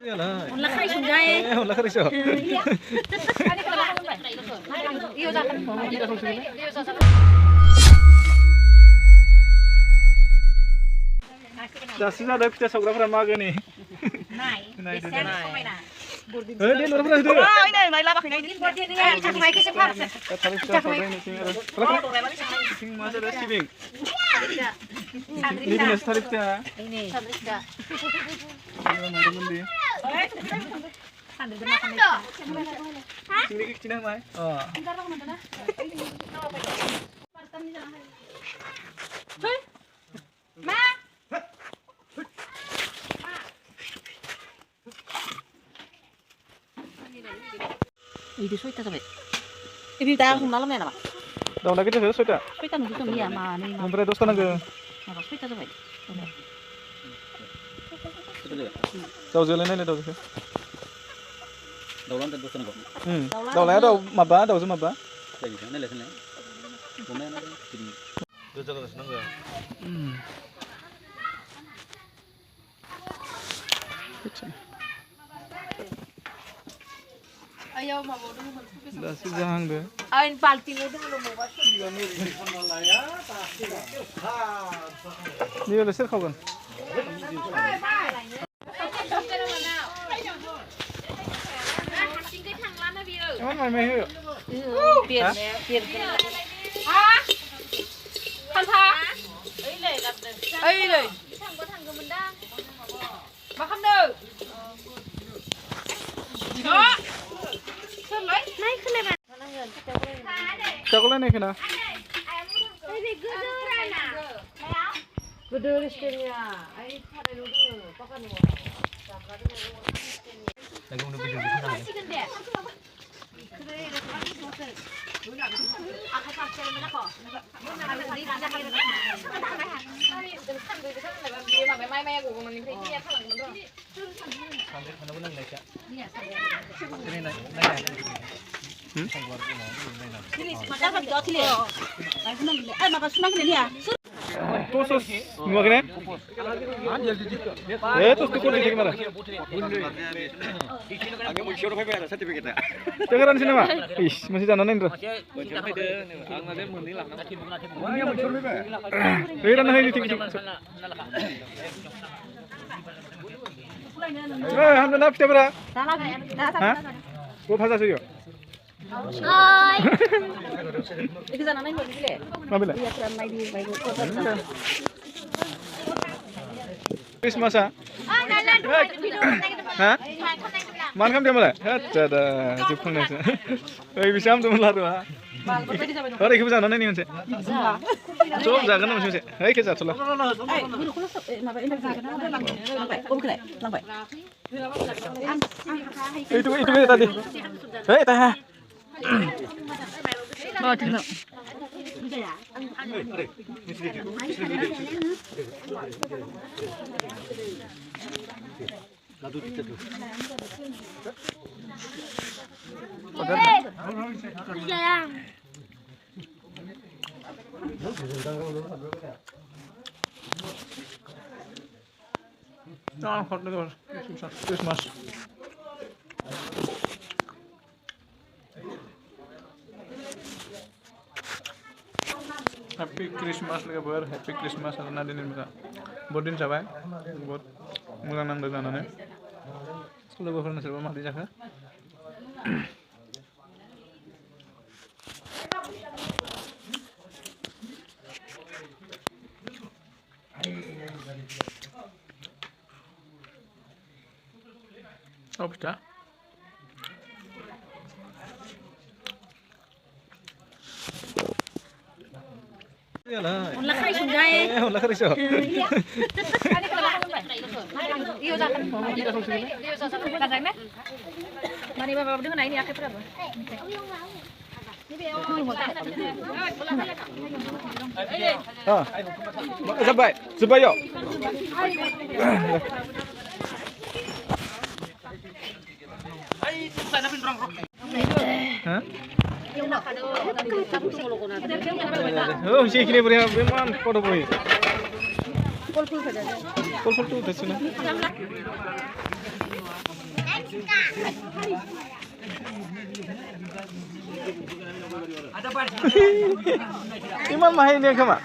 Unla kari sungai. Unla kari so. Iyo jakan. Dasi ada kita saugrafra magani. Nai. Nai. Dia luar berapa itu? Oh, ini nai laba ini. Cakai ke separ. Sing masa ada sibing. Ini Sandrika. punya Sandrika. Ini. Sandrika. Sandrika makan. Sini Cina mai. Oh. Ma. Ini soita sampai. Ini dah malam ya nama. Daun lagi tu sudah. Soita nunggu tu ni ama ni. Nomor dos kan ke? Nama soita sampai. Daun jalan ni daun tu. Daulan tentu sana kok. Daun lain daun maba, daun semua maba. Lagi sana lesson lain. Mana jadi. Dua jalan senang ke? Ayo mau dulu. Dasi jahang deh. Ain palti mo dulu mau buat. Ni ada ser kau kan? Emang main hiu? Biar. Ah. Kan tha. Ấy này. Mà không được. Đó. Sơn lấy. Này không này bạn. Coklat ni kena. Gede restorannya. Ai pada dulu. Pakai nih. Lagi mau video di sana. Khusus semua kena? Terus tukul di mana? Jangan sini mak. Ish, masih jalan Indra. Ini mana ini tinggi. Hamdan apa siapa? Hah? Gua bahasa sih yo. Oi. Itu sana naik lagi le. Mana? Iya, kurang naik di baik. Christmas ah? Ah, nana dua video naik depan. Hah? Main Man kam kan naik depan. dia malah? Ada jepang ni. Eh bisa am tu malah tu ah. Hari kita sana ni macam. Coba jaga nama macam. Hai kita coba. Eh, buru kulo ma ba ina jaga na lang. Om kene, lang baik. Itu tadi. Hei tah. Bawa dulu. Ah, hot ni tu. Christmas. Happy Christmas lagi ber, Happy Christmas karena di sini bodin siapa? Bod, mulang nang dengan mana? Sekolah gue pernah serba mati jaga. Oh bisa. Unla kari sungai. Unla kari so. Iyo jakan. Iyo jakan. Kadang-kadang. Mari bapak dengan ini akhir berapa? Ah, sebaik, sebaik yo. Hah? Oh, sih kini beri man, kau dah boleh. Pol tu dah sini. Iman mahainya kama.